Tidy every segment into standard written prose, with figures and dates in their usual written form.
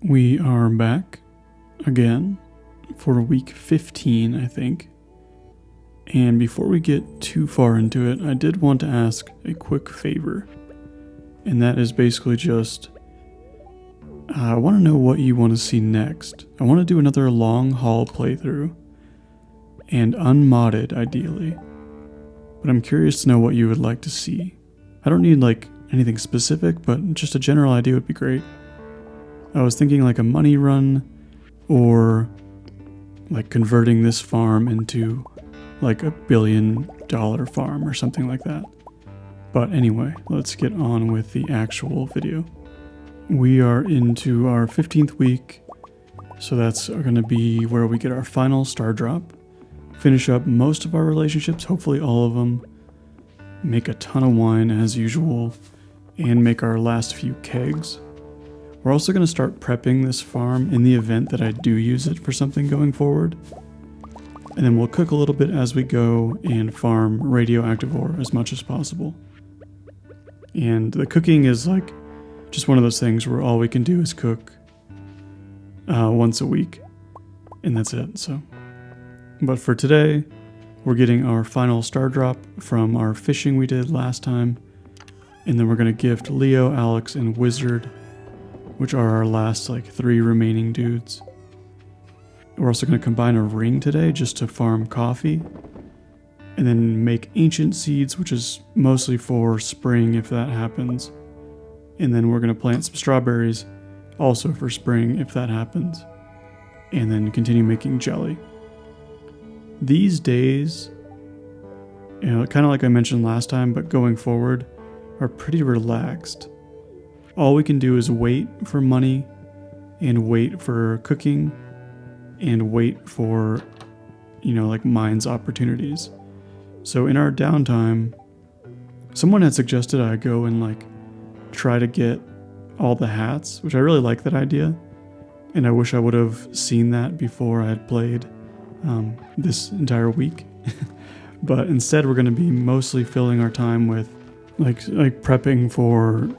We are back again for week 15, I think. And before we get too far into it, I did want to ask a quick favor. And that is basically just, I want to know what you want to see next. I want to do another long haul playthrough, and unmodded ideally. But I'm curious to know what you would like to see. I don't need anything specific, but just a general idea would be great. I was thinking a money run, or converting this farm into a $1 billion farm or something like that. But anyway, let's get on with the actual video. We are into our 15th week, so that's going to be where we get our final star drop, finish up most of our relationships, hopefully all of them, make a ton of wine as usual, and make our last few kegs. We're also going to start prepping this farm in the event that I do use it for something going forward. And then we'll cook a little bit as we go and farm radioactive ore as much as possible. And the cooking is just one of those things where all we can do is cook once a week. And that's it. But for today, we're getting our final star drop from our fishing we did last time. And then we're going to gift Leo, Alex, and Wizard, which are our last 3 remaining dudes. We're also going to combine a ring today just to farm coffee, and then make ancient seeds, which is mostly for spring if that happens. And then we're going to plant some strawberries also for spring if that happens, and then continue making jelly. These days, kind of like I mentioned last time, but going forward, are pretty relaxed. All we can do is wait for money, and wait for cooking, and wait for, mines opportunities. So in our downtime, someone had suggested I go and try to get all the hats, which I really like that idea. And I wish I would have seen that before I had played this entire week. But instead we're going to be mostly filling our time with prepping for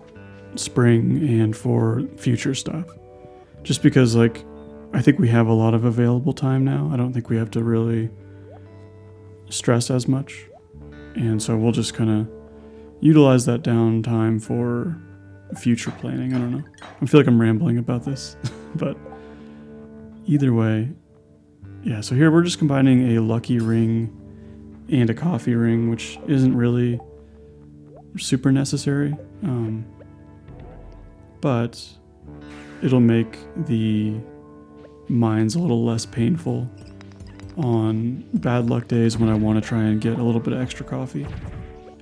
spring and for future stuff, just because I think we have a lot of available time now. I don't think we have to really stress as much, and so we'll just kind of utilize that downtime for future planning. I don't know, I feel like I'm rambling about this. But either way, yeah, so here we're just combining a lucky ring and a coffee ring, which isn't really super necessary. But it'll make the mines a little less painful on bad luck days when I want to try and get a little bit of extra coffee.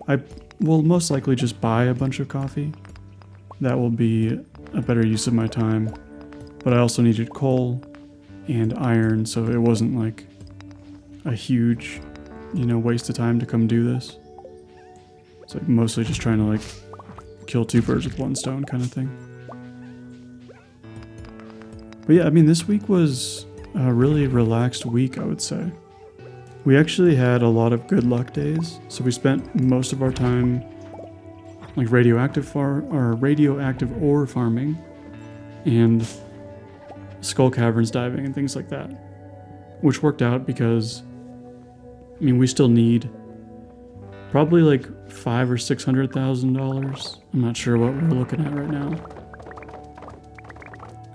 I will most likely just buy a bunch of coffee. That will be a better use of my time. But I also needed coal and iron, so it wasn't a huge, waste of time to come do this. It's mostly just trying to kill 2 birds with 1 stone kind of thing. But yeah, this week was a really relaxed week, I would say. We actually had a lot of good luck days, so we spent most of our time radioactive ore farming and skull caverns diving and things like that, which worked out because we still need probably $500,000 or $600,000. I'm not sure what we're looking at right now.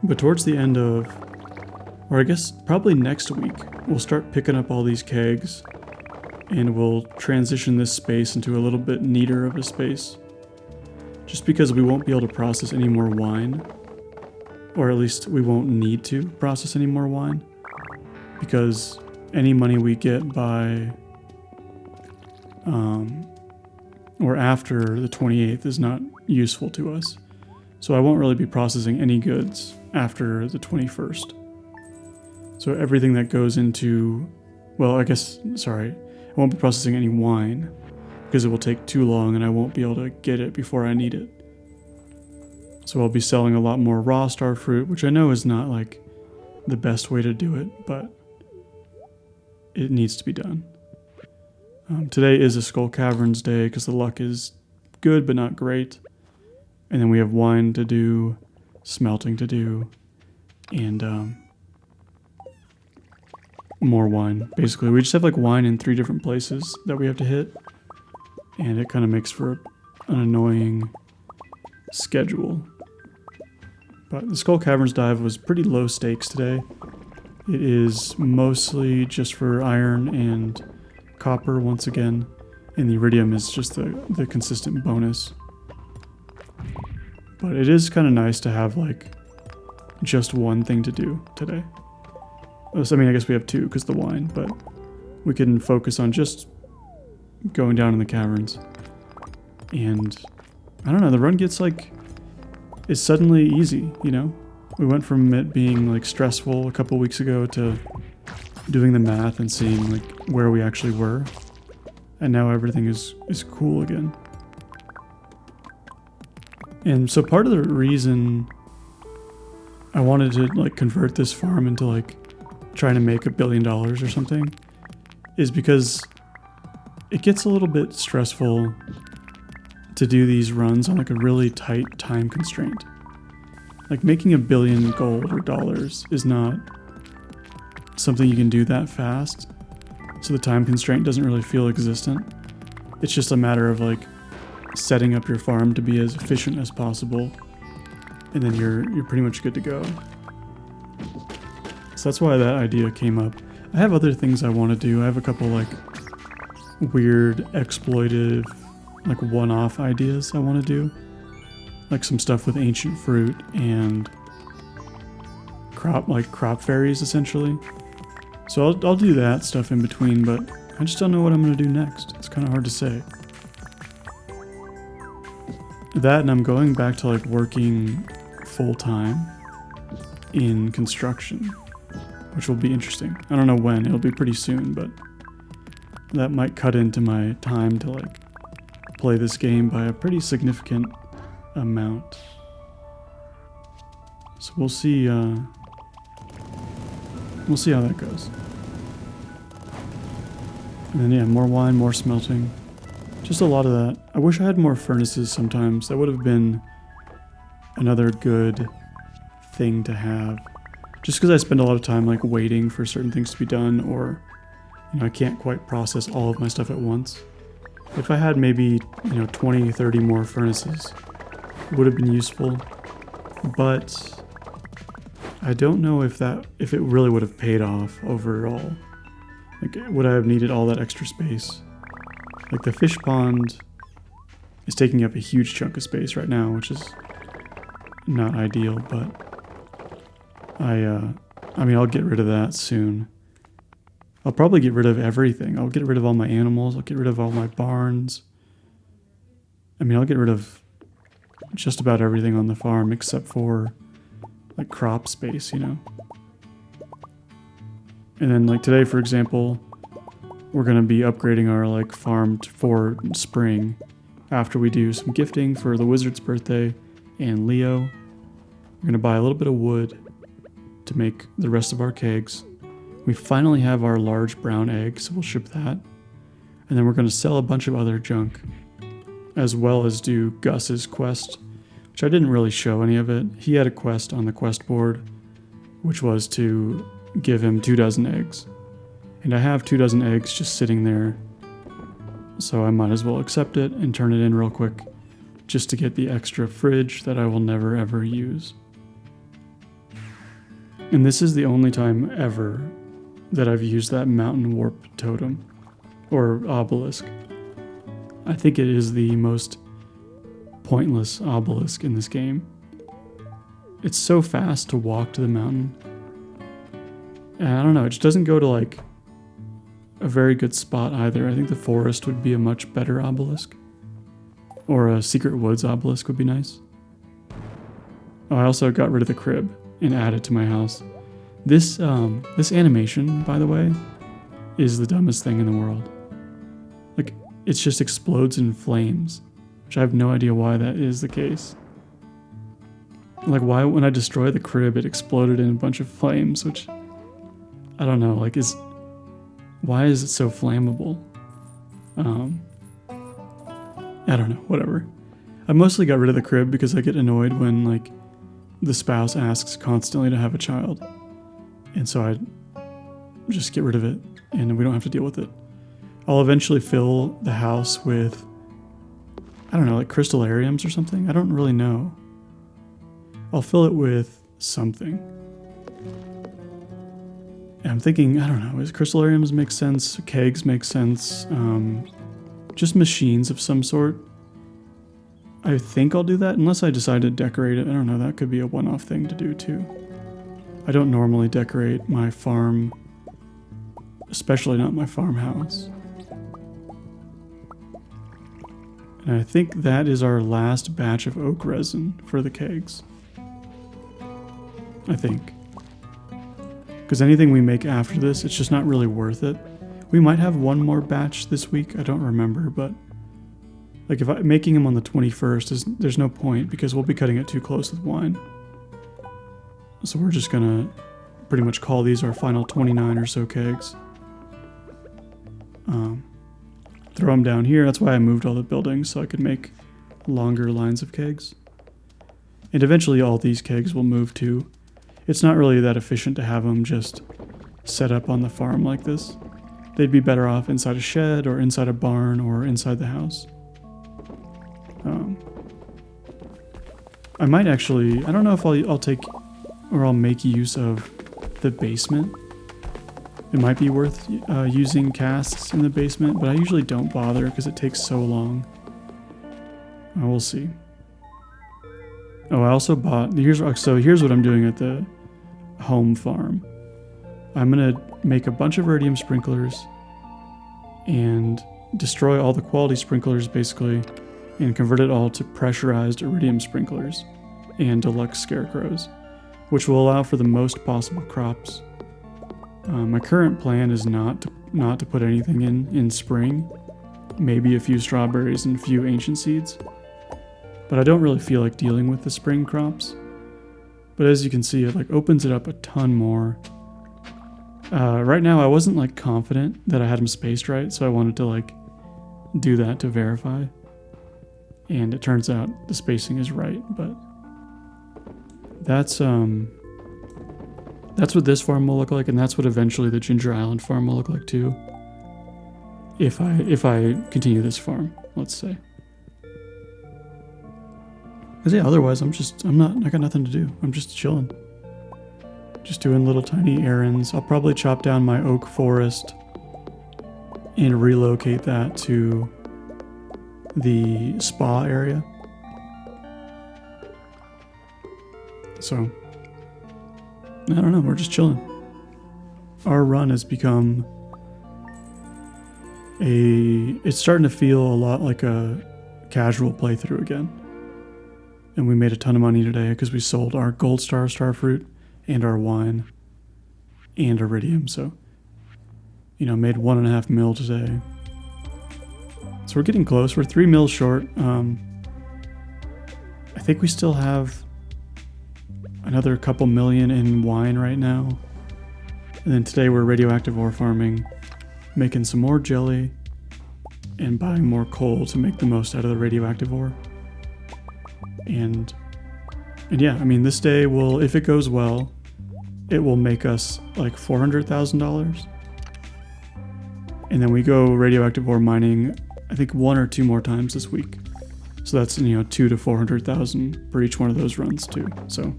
But towards the end of, or I guess probably next week, we'll start picking up all these kegs, and we'll transition this space into a little bit neater of a space. Just because we won't be able to process any more wine, or at least we won't need to process any more wine, because any money we get by or after the 28th is not useful to us. So I won't really be processing any goods after the 21st. So everything that goes into, I won't be processing any wine because it will take too long and I won't be able to get it before I need it. So I'll be selling a lot more raw star fruit, which I know is not the best way to do it, but it needs to be done. Today is a Skull Caverns day because the luck is good but not great. And then we have wine to do, smelting to do, and more wine. Basically, we just have like wine in 3 different places that we have to hit, and it kind of makes for an annoying schedule. But the Skull Caverns dive was pretty low stakes today. It is mostly just for iron and copper once again, and the iridium is just the consistent bonus. But it is kind of nice to have like just one thing to do today. I mean, I guess we have 2 because the wine, but we can focus on just going down in the caverns. And I don't know, the run gets like, it's suddenly easy, you know? We went from it being like stressful a couple weeks ago to doing the math and seeing like where we actually were. And now everything is cool again. And so part of the reason I wanted to like convert this farm into like trying to make $1 billion or something is because it gets a little bit stressful to do these runs on like a really tight time constraint. Like making $1 billion gold or dollars is not something you can do that fast. So the time constraint doesn't really feel existent. It's just a matter of like setting up your farm to be as efficient as possible, and then you're pretty much good to go. So that's why that idea came up. I have other things I want to do. I have a couple like weird exploitive like one-off ideas I want to do, like some stuff with ancient fruit and crop fairies essentially. So I'll do that stuff in between, but I just don't know what I'm going to do next. It's kind of hard to say. That, and I'm going back to like working full-time in construction, which will be interesting. I don't know when, it'll be pretty soon, but that might cut into my time to like play this game by a pretty significant amount. So we'll see how that goes. And then yeah, more wine, more smelting. Just a lot of that. I wish I had more furnaces sometimes. That would have been another good thing to have. Just because I spend a lot of time like waiting for certain things to be done, or you know, I can't quite process all of my stuff at once. If I had maybe, 20, 30 more furnaces, it would have been useful. But I don't know if it really would have paid off overall. Like, would I have needed all that extra space? Like, the fish pond is taking up a huge chunk of space right now, which is not ideal, but I'll get rid of that soon. I'll probably get rid of everything. I'll get rid of all my animals. I'll get rid of all my barns. I'll get rid of just about everything on the farm except for like crop space, And then like today, for example, we're going to be upgrading our like farm for spring after we do some gifting for the wizard's birthday and Leo. We're going to buy a little bit of wood to make the rest of our kegs. We finally have our large brown egg, so we'll ship that. And then we're going to sell a bunch of other junk, as well as do Gus's quest, which I didn't really show any of it. He had a quest on the quest board, which was to give him 24 eggs. And I have 24 eggs just sitting there, so I might as well accept it and turn it in real quick, just to get the extra fridge that I will never ever use. And this is the only time ever that I've used that mountain warp totem, or obelisk. I think it is the most pointless obelisk in this game. It's so fast to walk to the mountain. And I don't know, it just doesn't go to like a very good spot either. I think the forest would be a much better obelisk. Or a secret woods obelisk would be nice. Oh, I also got rid of the crib and added to my house. This animation, by the way, is the dumbest thing in the world. Like, it just explodes in flames, which I have no idea why that is the case. Like, why when I destroy the crib, it exploded in a bunch of flames, which, I don't know, like, why is it so flammable? I don't know, whatever. I mostly got rid of the crib because I get annoyed when, like, the spouse asks constantly to have a child. And so I just get rid of it and we don't have to deal with it. I'll eventually fill the house with, I don't know, like crystallariums or something. I don't really know. I'll fill it with something. And I'm thinking, I don't know, crystallariums make sense, kegs make sense, just machines of some sort. I think I'll do that unless I decide to decorate it. I don't know, that could be a one-off thing to do too. I don't normally decorate my farm, especially not my farmhouse. And I think that is our last batch of oak resin for the kegs. I think. Because anything we make after this, it's just not really worth it. We might have one more batch this week, I don't remember, but like if making them on the 21st, there's no point because we'll be cutting it too close with wine. So we're just gonna pretty much call these our final 29 or so kegs. Throw them down here. That's why I moved all the buildings so I could make longer lines of kegs. And eventually all these kegs will move too. It's not really that efficient to have them just set up on the farm like this. They'd be better off inside a shed or inside a barn or inside the house. I might actually, I don't know if I'll make use of the basement. It might be worth using casks in the basement, but I usually don't bother because it takes so long. We'll see. Oh, I also bought, here's what I'm doing at the home farm. I'm going to make a bunch of iridium sprinklers and destroy all the quality sprinklers basically and convert it all to pressurized iridium sprinklers and deluxe scarecrows, which will allow for the most possible crops. My current plan is not to put anything in spring, maybe a few strawberries and a few ancient seeds, but I don't really feel like dealing with the spring crops. But as you can see, it like opens it up a ton more. Right now I wasn't like confident that I had them spaced right, so I wanted to like do that to verify. And it turns out the spacing is right, but that's what this farm will look like, and that's what eventually the Ginger Island farm will look like too. If I continue this farm, let's say. Cause yeah, otherwise I got nothing to do. I'm just chilling. Just doing little tiny errands. I'll probably chop down my oak forest and relocate that to the spa area. So, I don't know, we're just chilling. Our run has become it's starting to feel a lot like a casual playthrough again. And we made a ton of money today because we sold our gold starfruit and our wine and iridium. So, made 1.5 mil today. So we're getting close. We're 3 mil short. I think we still have another couple million in wine right now. And then today we're radioactive ore farming, making some more jelly, and buying more coal to make the most out of the radioactive ore. And yeah, I mean, this day will, if it goes well, it will make us like $400,000. And then we go radioactive ore mining, I think 1 or 2 more times this week. So that's, 200,000 to 400,000 for each one of those runs too. So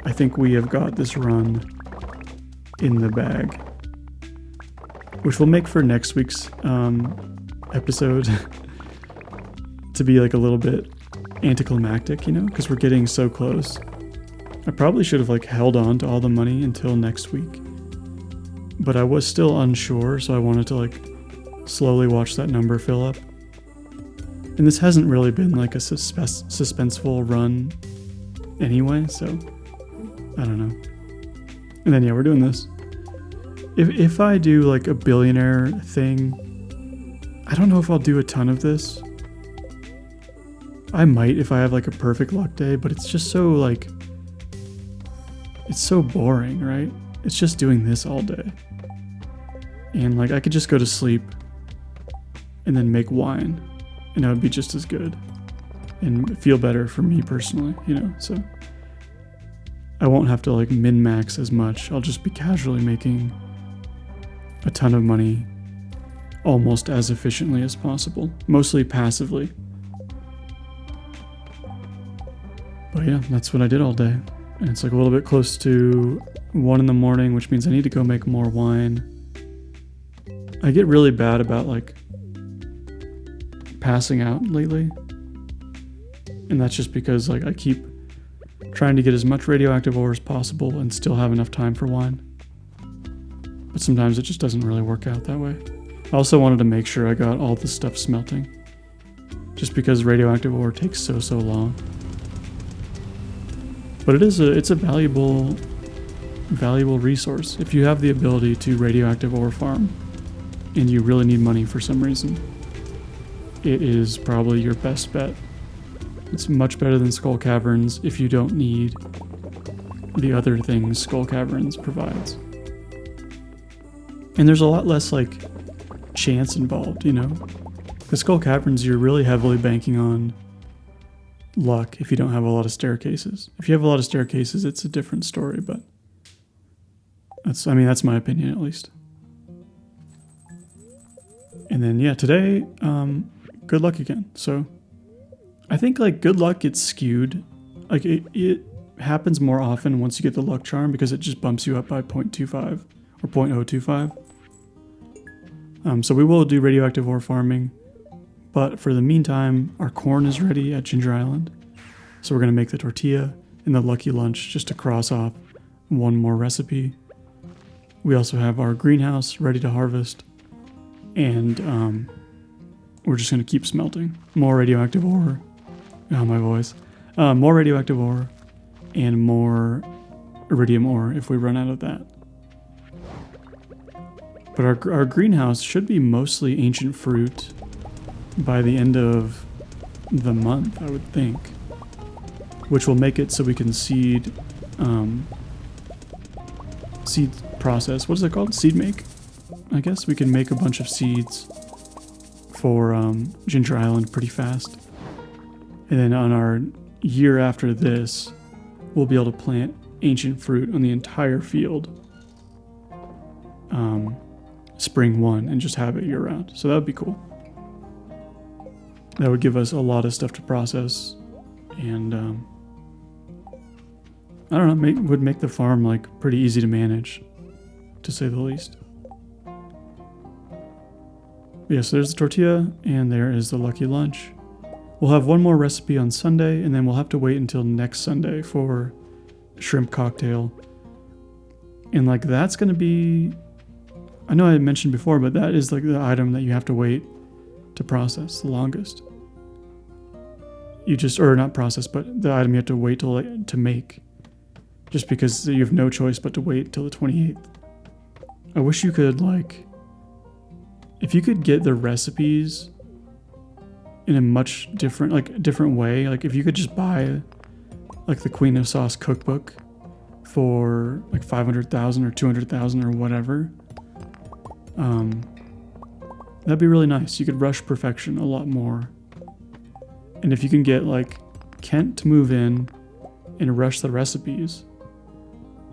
I think we have got this run in the bag, which will make for next week's episode to be like a little bit anticlimactic, because we're getting so close. I probably should have like held on to all the money until next week, but I was still unsure, so I wanted to like slowly watch that number fill up. And this hasn't really been like a suspenseful run anyway, so I don't know. And then yeah, we're doing this. If I do like a billionaire thing, I don't know if I'll do a ton of this. I might if I have like a perfect luck day, but it's just so like, it's so boring, right? It's just doing this all day. And like I could just go to sleep and then make wine and it would be just as good and feel better for me personally, so I won't have to like min-max as much. I'll just be casually making a ton of money almost as efficiently as possible, mostly passively. But yeah, that's what I did all day. And it's like a little bit close to 1 in the morning, which means I need to go make more wine. I get really bad about like passing out lately. And that's just because like I keep trying to get as much radioactive ore as possible and still have enough time for wine. But sometimes it just doesn't really work out that way. I also wanted to make sure I got all the stuff smelting, just because radioactive ore takes so long. But it's a valuable resource. If you have the ability to radioactive ore farm and you really need money for some reason, it is probably your best bet. It's much better than Skull Caverns if you don't need the other things Skull Caverns provides. And there's a lot less like chance involved, you know? The Skull Caverns, you're really heavily banking on luck if you don't have a lot of staircases. If you have a lot of staircases, it's a different story, but that's my opinion at least. And then yeah, today, good luck again. So I think like good luck gets skewed. Like it happens more often once you get the luck charm because it just bumps you up by 0.25 or 0.025. So we will do radioactive ore farming, but for the meantime, our corn is ready at Ginger Island. So we're gonna make the tortilla and the lucky lunch just to cross off one more recipe. We also have our greenhouse ready to harvest, and we're just gonna keep smelting more radioactive ore. Oh, my voice. More radioactive ore and more iridium ore if we run out of that. But our greenhouse should be mostly ancient fruit by the end of the month, I would think. Which will make it so we can seed process. What is it called? Seed make? I guess we can make a bunch of seeds for Ginger Island pretty fast. And then on our year after this, we'll be able to plant ancient fruit on the entire field. Spring 1 and just have it year round. So that would be cool. That would give us a lot of stuff to process, and I don't know, would make the farm like pretty easy to manage, to say the least. Yeah, so there's the tortilla and there is the lucky lunch. We'll have one more recipe on Sunday, and then we'll have to wait until next Sunday for shrimp cocktail. And like that's gonna be, I know I had mentioned before, but that is like the item that you have to wait to process the longest. Or not process, but the item you have to wait to make. Just because you have no choice but to wait till the 28th. I wish you could if you could get the recipes in a much different way, like if you could just buy like the Queen of Sauce cookbook for like 500,000 or 200,000 or whatever, that'd be really nice. You could rush perfection a lot more. And if you can get like Kent to move in and rush the recipes,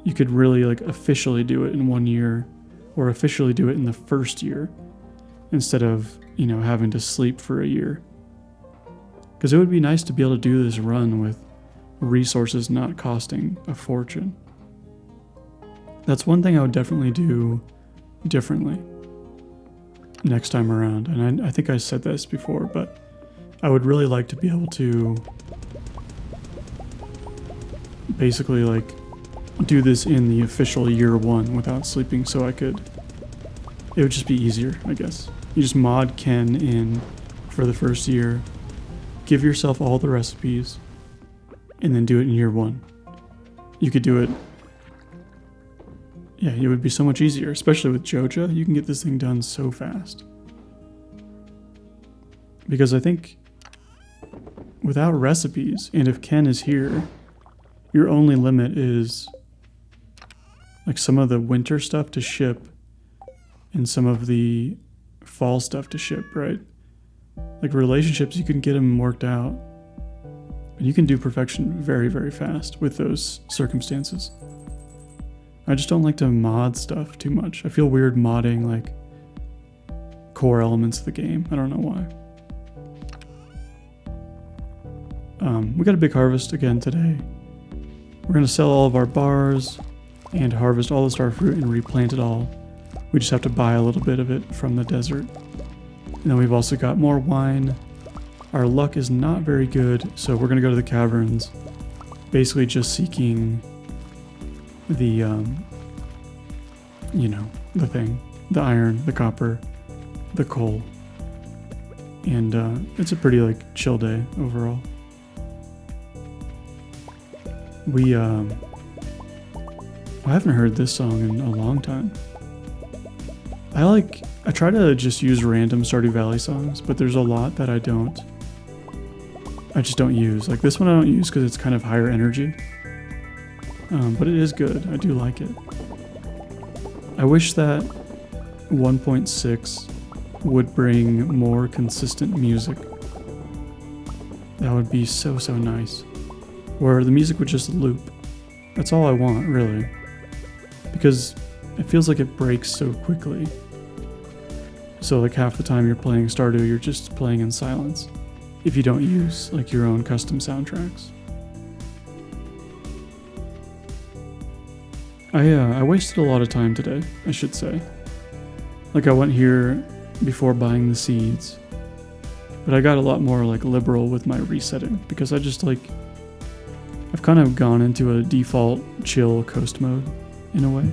you could really like officially do it in 1 year, or officially do it in the first year instead of, having to sleep for a year. Because it would be nice to be able to do this run with resources not costing a fortune. That's one thing I would definitely do differently next time around. And I think I said this before, but I would really like to be able to basically do this in the official year 1 without sleeping, so it would just be easier, I guess. You just mod Ken in for the first year, give yourself all the recipes, and then do it in year 1. You could do it, yeah, it would be so much easier, especially with Joja. You can get this thing done so fast. Because I think without recipes, and if Ken is here, your only limit is like some of the winter stuff to ship and some of the fall stuff to ship, right? Like relationships, you can get them worked out. And you can do perfection very, very fast with those circumstances. I just don't like to mod stuff too much. I feel weird modding like core elements of the game. I don't know why. We got a big harvest again today. We're gonna sell all of our bars and harvest all the star fruit and replant it all. We just have to buy a little bit of it from the desert. And then we've also got more wine. Our luck is not very good, so we're gonna go to the caverns, basically just seeking the, the thing, the iron, the copper, the coal. And it's a pretty like chill day overall. I haven't heard this song in a long time. I try to just use random Stardew Valley songs, but there's a lot that I just don't use. Like this one I don't use because it's kind of higher energy. But it is good. I do like it. I wish that 1.6 would bring more consistent music. That would be so, so nice. Where the music would just loop. That's all I want, really. Because it feels like it breaks so quickly. So like half the time you're playing Stardew, you're just playing in silence. If you don't use like your own custom soundtracks. I wasted a lot of time today, I should say. Like I went here before buying the seeds. But I got a lot more like liberal with my resetting because I just like I've kind of gone into a default chill coast mode in a way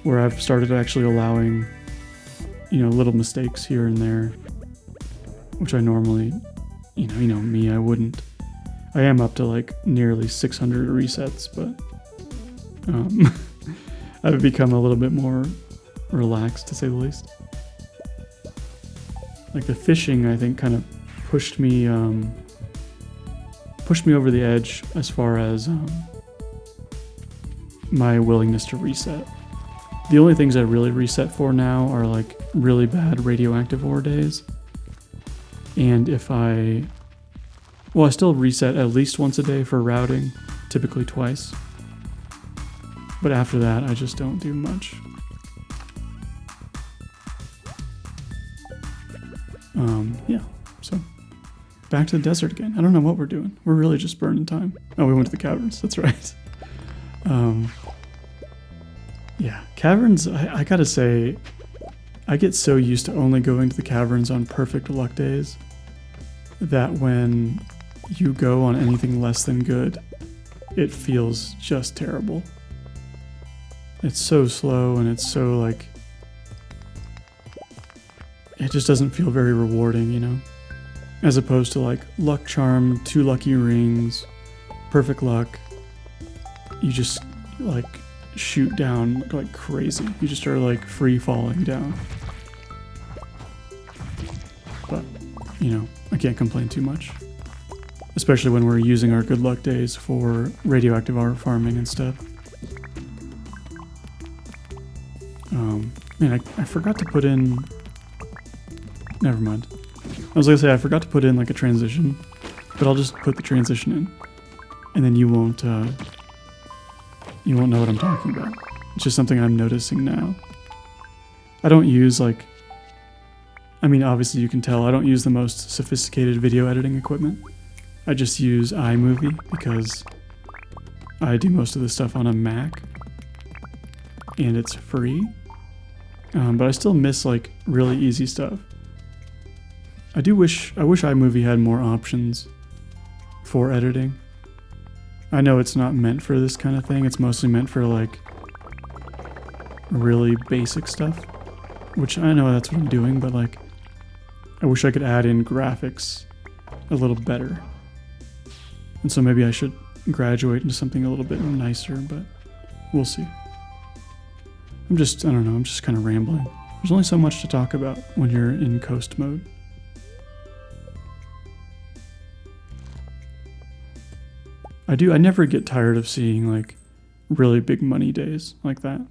where I've started actually allowing little mistakes here and there, which I normally you know me, I wouldn't. I am up to like nearly 600 resets, but I've become a little bit more relaxed, to say the least. Like the fishing, I think, kind of pushed me over the edge as far as my willingness to reset. The only things I really reset for now are like really bad radioactive ore days. And I still reset at least once a day for routing, typically twice. But after that, I just don't do much. Yeah, so back to the desert again. I don't know what we're doing. We're really just burning time. Oh, we went to the caverns. That's right. Yeah, caverns, I gotta say, I get so used to only going to the caverns on perfect luck days that when you go on anything less than good, it feels just terrible. It's so slow and it's so like, it just doesn't feel very rewarding, As opposed to like luck charm, 2 lucky rings, perfect luck. You just like shoot down like crazy. You just are like free falling down. But, I can't complain too much. Especially when we're using our good luck days for radioactive ore farming and stuff. Man, I forgot to put in... Never mind. I was gonna say I forgot to put in like a transition, but I'll just put the transition in, and then you won't know what I'm talking about. It's just something I'm noticing now. I don't use obviously you can tell I don't use the most sophisticated video editing equipment. I just use iMovie because I do most of the stuff on a Mac, and it's free. But I still miss like really easy stuff. I wish iMovie had more options for editing. I know it's not meant for this kind of thing. It's mostly meant for like really basic stuff, which I know that's what I'm doing, but like I wish I could add in graphics a little better. And so maybe I should graduate into something a little bit nicer, but we'll see. I'm just kind of rambling. There's only so much to talk about when you're in coast mode. I never get tired of seeing like really big money days like that.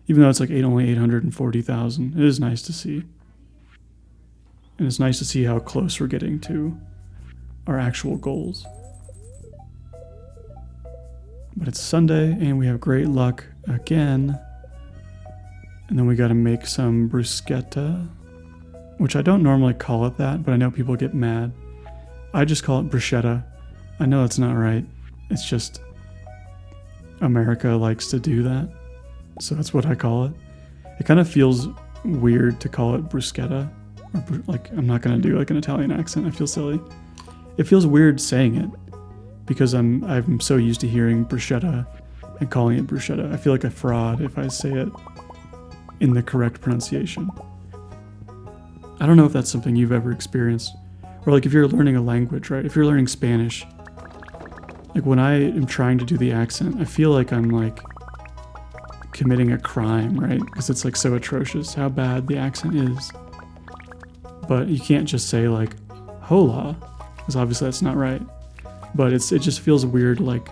Even though it's like only 840,000, it is nice to see. And it's nice to see how close we're getting to our actual goals. But it's Sunday and we have great luck again. And then we got to make some bruschetta, which I don't normally call it that, but I know people get mad. I just call it bruschetta. I know it's not right. It's just America likes to do that. So that's what I call it. It kind of feels weird to call it bruschetta. Or like, I'm not going to do like an Italian accent. I feel silly. It feels weird saying it because I'm so used to hearing bruschetta and calling it bruschetta. I feel like a fraud if I say it in the correct pronunciation. I don't know if that's something you've ever experienced. Or like if you're learning a language, right? If you're learning Spanish, like when I am trying to do the accent, I feel like I'm like committing a crime, right? Because it's like so atrocious how bad the accent is. But you can't just say like hola, because obviously that's not right. But it just feels weird, like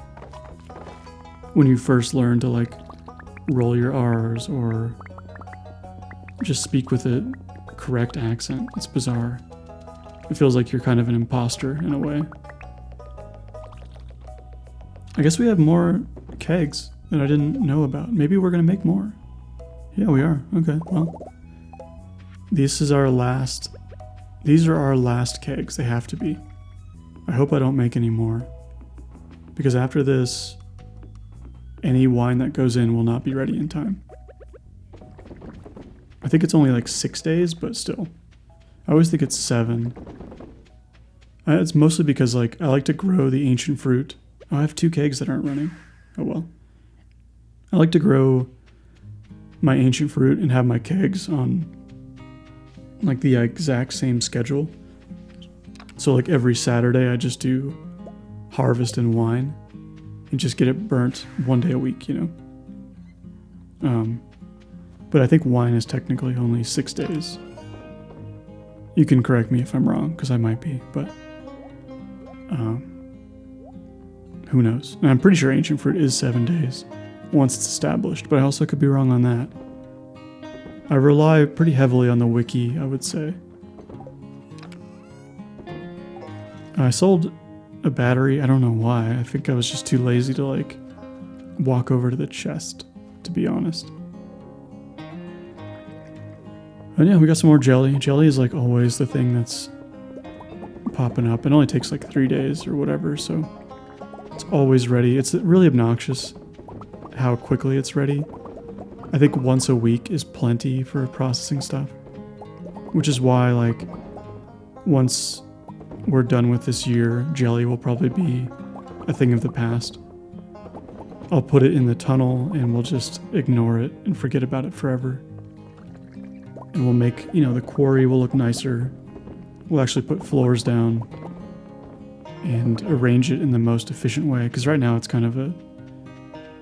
when you first learn to like roll your R's or just speak with a correct accent. It's bizarre. It feels like you're kind of an imposter in a way. I guess we have more kegs that I didn't know about. Maybe we're gonna make more. Yeah, we are. Okay, well. These are our last kegs. They have to be. I hope I don't make any more. Because after this, any wine that goes in will not be ready in time. I think it's only like 6 days, but still. I always think it's 7. It's mostly because like I like to grow the ancient fruit. Oh, I have 2 kegs that aren't running. Oh well. I like to grow my ancient fruit and have my kegs on like the exact same schedule. So like every Saturday I just do harvest and wine and just get it burnt 1 day a week, you know. But I think wine is technically only 6 days. You can correct me if I'm wrong, because I might be, but who knows? And I'm pretty sure ancient fruit is 7 days once it's established, but I also could be wrong on that. I rely pretty heavily on the wiki, I would say. I sold a battery. I don't know why. I think I was just too lazy to like walk over to the chest, to be honest. And yeah, we got some more jelly. Jelly is like always the thing that's popping up. It only takes like 3 days or whatever, so it's always ready. It's really obnoxious how quickly it's ready. I think once a week is plenty for processing stuff, which is why like once we're done with this year, jelly will probably be a thing of the past. I'll put it in the tunnel and we'll just ignore it and forget about it forever. And we'll make, you know, the quarry will look nicer. We'll actually put floors down and arrange it in the most efficient way, because right now it's kind of a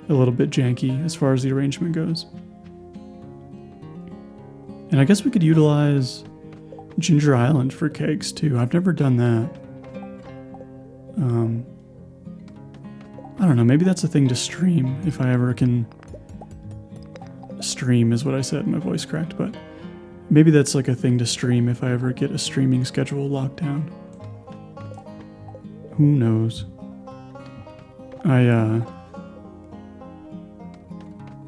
little bit janky as far as the arrangement goes. And I guess we could utilize Ginger Island for kegs too. I've never done that. I don't know, maybe that's a thing to stream if I ever can. Stream is what I said, my voice cracked, but maybe that's like a thing to stream if I ever get a streaming schedule locked down. Who knows?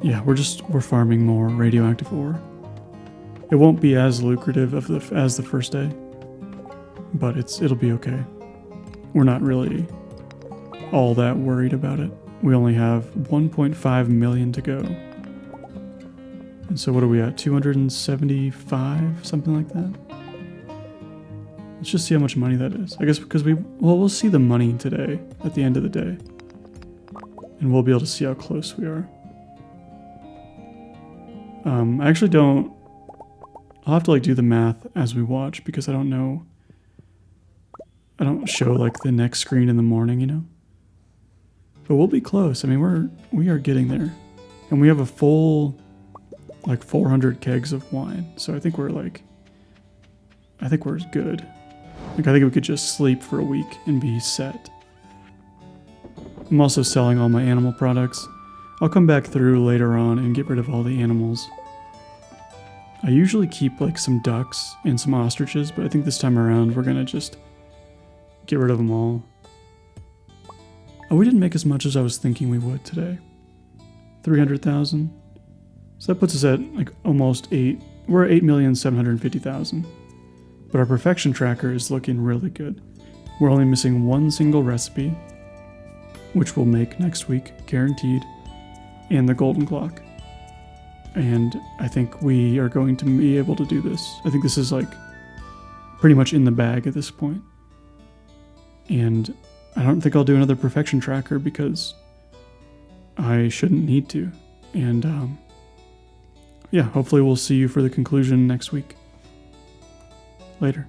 Yeah, we're farming more radioactive ore. It won't be as lucrative as the first day, but it'll be okay. We're not really all that worried about it. We only have 1.5 million to go. And so what are we at? 275, something like that? Let's just see how much money that is. I guess because we'll see the money today at the end of the day. And we'll be able to see how close we are. I actually don't. I'll have to like do the math as we watch because I don't know. I don't show like the next screen in the morning, you know. But we'll be close. I mean, we are getting there, and we have a full like 400 kegs of wine. So I think we're good. Like I think we could just sleep for a week and be set. I'm also selling all my animal products. I'll come back through later on and get rid of all the animals. I usually keep like some ducks and some ostriches, but I think this time around we're gonna just get rid of them all. Oh, we didn't make as much as I was thinking we would today. 300,000. So that puts us at like almost 8. We're at 8,750,000. But our perfection tracker is looking really good. We're only missing one single recipe, which we'll make next week, guaranteed, and the golden clock. And I think we are going to be able to do this. I think this is like pretty much in the bag at this point. And I don't think I'll do another perfection tracker because I shouldn't need to. And yeah, hopefully we'll see you for the conclusion next week. Later.